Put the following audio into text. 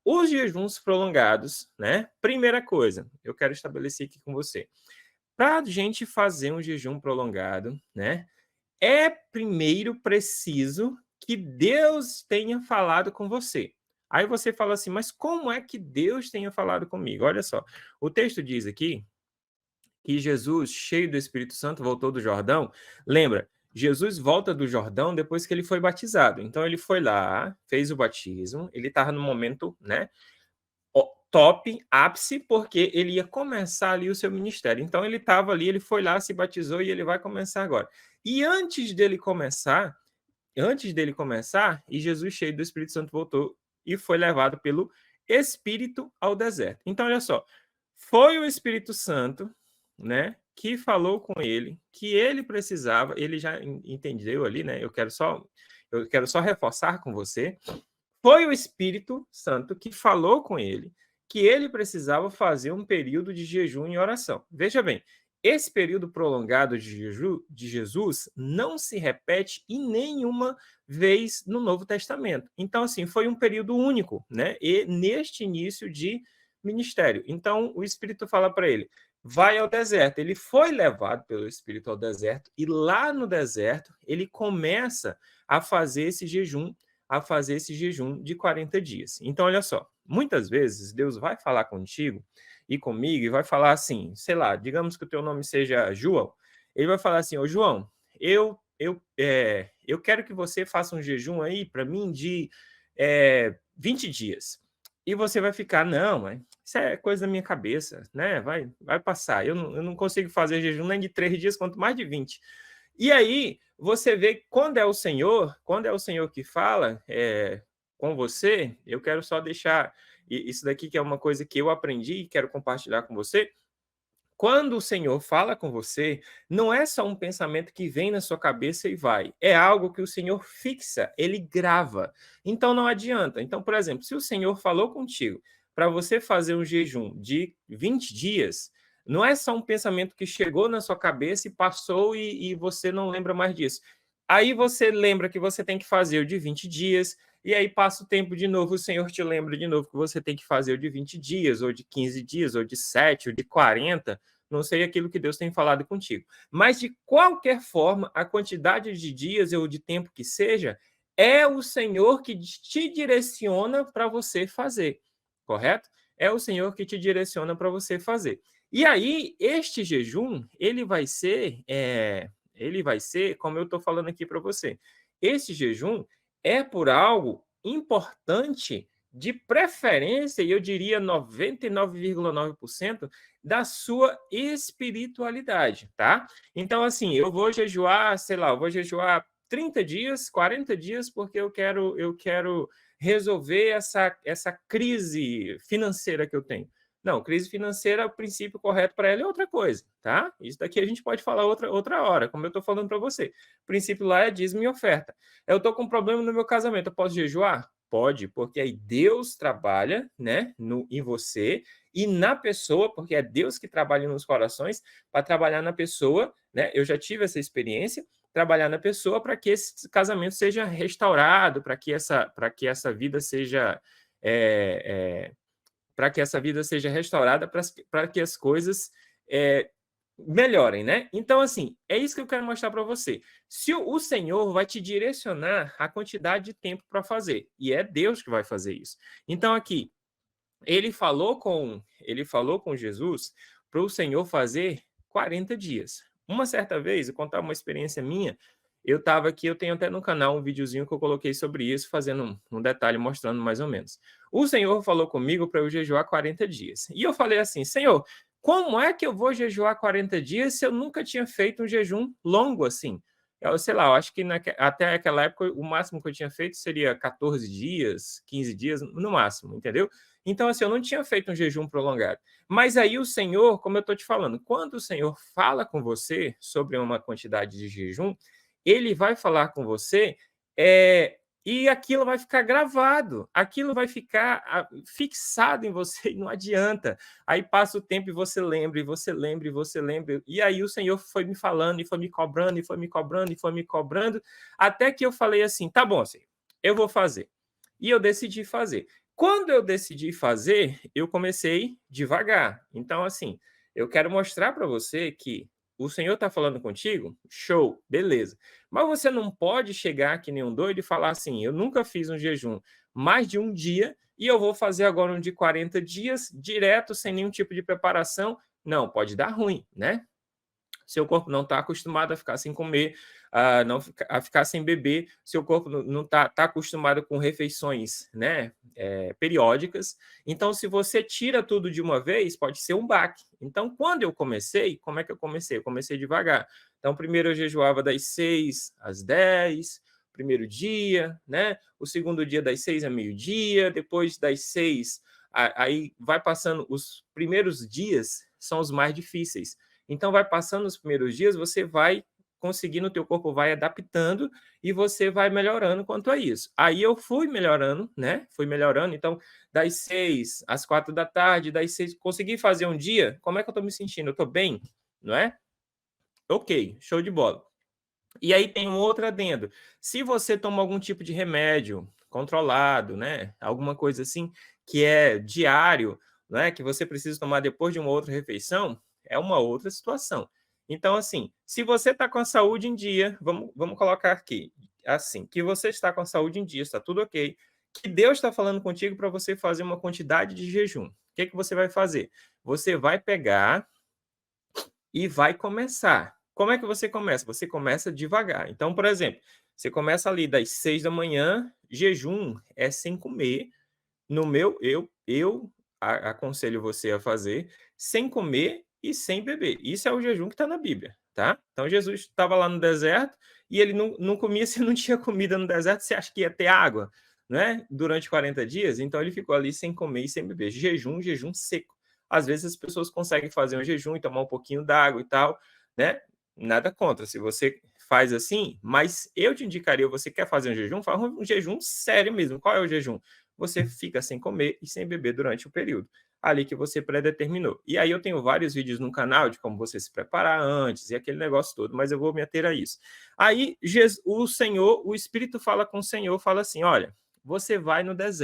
os jejuns prolongados, né? Primeira coisa, eu quero estabelecer aqui com você. Para a gente fazer um jejum prolongado, né? É primeiro preciso que Deus tenha falado com você. Aí você fala assim, mas como é que Deus tenha falado comigo? Olha só, o texto diz aqui que Jesus, cheio do Espírito Santo, voltou do Jordão. Lembra, Jesus volta do Jordão depois que ele foi batizado. Então ele foi lá, fez o batismo, ele estava no momento, né, top, ápice, porque ele ia começar ali o seu ministério. Então ele estava ali, ele foi lá, se batizou e ele vai começar agora. E antes dele começar, e Jesus cheio do Espírito Santo voltou e foi levado pelo Espírito ao deserto. Então olha só, foi o Espírito Santo, né, que falou com ele que ele precisava, ele já entendeu ali, né? Eu quero só reforçar com você. Foi o Espírito Santo que falou com ele que ele precisava fazer um período de jejum e oração. Veja bem, esse período prolongado de Jesus não se repete em nenhuma vez no Novo Testamento. Então, assim, foi um período único, né? E neste início de ministério. Então, o Espírito fala para ele: vai ao deserto. Ele foi levado pelo Espírito ao deserto, e lá no deserto ele começa a fazer esse jejum de 40 dias. Então, olha só, muitas vezes Deus vai falar contigo e comigo e vai falar assim, sei lá, digamos que o teu nome seja João, ele vai falar assim, ô João, eu quero que você faça um jejum aí para mim de 20 dias. E você vai ficar, não, mas isso é coisa da minha cabeça, né? Vai passar. Eu não consigo fazer jejum nem de 3 dias, quanto mais de 20. E aí, você vê que quando é o Senhor que fala com você, eu quero só deixar isso daqui, que é uma coisa que eu aprendi e quero compartilhar com você. Quando o Senhor fala com você, não é só um pensamento que vem na sua cabeça e vai. É algo que o Senhor fixa, ele grava. Então não adianta. Então, por exemplo, se o Senhor falou contigo para você fazer um jejum de 20 dias, não é só um pensamento que chegou na sua cabeça e passou e você não lembra mais disso. Aí você lembra que você tem que fazer o de 20 dias, e aí passa o tempo de novo, o Senhor te lembra de novo que você tem que fazer o de 20 dias, ou de 15 dias, ou de 7, ou de 40, não sei aquilo que Deus tem falado contigo. Mas, de qualquer forma, a quantidade de dias ou de tempo que seja, é o Senhor que te direciona para você fazer, correto? É o Senhor que te direciona para você fazer. E aí, este jejum, ele vai ser, como eu estou falando aqui para você, esse jejum é por algo importante, de preferência, e eu diria 99,9% da sua espiritualidade, tá? Então, assim, eu vou jejuar, sei lá, eu vou jejuar 30 dias, 40 dias, porque eu quero resolver essa crise financeira que eu tenho. Não, crise financeira, o princípio correto para ela é outra coisa, tá? Isso daqui a gente pode falar outra hora, como eu estou falando para você. O princípio lá é dízimo e oferta. Eu estou com um problema no meu casamento, eu posso jejuar? Pode, porque aí Deus trabalha, né, em você e na pessoa, porque é Deus que trabalha nos corações, para trabalhar na pessoa, né? Eu já tive essa experiência, trabalhar na pessoa para que esse casamento seja restaurado, para que essa vida seja é, é, para que essa vida seja restaurada, para que as coisas melhorem, né? Então, assim, é isso que eu quero mostrar para você. Se o Senhor vai te direcionar a quantidade de tempo para fazer, e é Deus que vai fazer isso. Então, aqui, ele falou com Jesus para o Senhor fazer 40 dias. Uma certa vez, eu contar uma experiência minha, eu estava aqui, eu tenho até no canal um videozinho que eu coloquei sobre isso, fazendo um detalhe, mostrando mais ou menos. O Senhor falou comigo para eu jejuar 40 dias. E eu falei assim, Senhor, como é que eu vou jejuar 40 dias se eu nunca tinha feito um jejum longo assim? Eu sei lá, eu acho que até aquela época o máximo que eu tinha feito seria 14 dias, 15 dias, no máximo, entendeu? Então, assim, eu não tinha feito um jejum prolongado. Mas aí o Senhor, como eu estou te falando, quando o Senhor fala com você sobre uma quantidade de jejum, ele vai falar com você e aquilo vai ficar gravado, aquilo vai ficar fixado em você e não adianta. Aí passa o tempo e você lembra, e você lembra, e você lembra. E aí o Senhor foi me falando, e foi me cobrando, e foi me cobrando, e foi me cobrando, até que eu falei assim, tá bom, Senhor, eu vou fazer. E eu decidi fazer. Quando eu decidi fazer, eu comecei devagar. Então, assim, eu quero mostrar para você que o Senhor está falando contigo, show, beleza. Mas você não pode chegar que nem um doido e falar assim: eu nunca fiz um jejum mais de um dia e eu vou fazer agora um de 40 dias direto, sem nenhum tipo de preparação. Não, pode dar ruim, né? Seu corpo não está acostumado a ficar sem comer, a ficar sem beber, seu corpo não está acostumado com refeições, né, periódicas. Então, se você tira tudo de uma vez, pode ser um baque. Então, quando eu comecei, como é que eu comecei? Eu comecei devagar. Então, primeiro eu jejuava das 6 às 10, primeiro dia, né? O segundo dia das 6 a meio-dia, depois das 6, aí vai passando, os primeiros dias são os mais difíceis. Então vai passando os primeiros dias, você vai conseguindo, o teu corpo vai adaptando e você vai melhorando quanto a isso. Aí eu fui melhorando, né? Fui melhorando, então das 6 às 4 da tarde, das 6, consegui fazer um dia, como é que eu estou me sentindo? Eu estou bem, não é? Ok, show de bola. E aí tem um outro adendo. Se você toma algum tipo de remédio controlado, né, alguma coisa assim, que é diário, né, que você precisa tomar depois de uma outra refeição, é uma outra situação. Então, assim, se você está com a saúde em dia, vamos colocar aqui, assim, que você está com a saúde em dia, está tudo ok, que Deus está falando contigo para você fazer uma quantidade de jejum. O que que você vai fazer? Você vai pegar e vai começar. Como é que você começa? Você começa devagar. Então, por exemplo, você começa ali das 6 da manhã, jejum é sem comer. No meu, eu aconselho você a fazer sem comer e sem beber. Isso é o jejum que está na Bíblia, tá? Então Jesus estava lá no deserto e ele não comia se não tinha comida no deserto. Você acha que ia ter água, né? Durante 40 dias? Então ele ficou ali sem comer e sem beber. Jejum seco. Às vezes as pessoas conseguem fazer um jejum e tomar um pouquinho d'água e tal, né? Nada contra, se você faz assim, mas eu te indicaria, você quer fazer um jejum? Faz um jejum sério mesmo. Qual é o jejum? Você fica sem comer e sem beber durante o período ali que você predeterminou. E aí eu tenho vários vídeos no canal de como você se preparar antes e aquele negócio todo, mas eu vou me ater a isso. Aí o Senhor, o Espírito fala com o Senhor, fala assim: olha, você vai no deserto.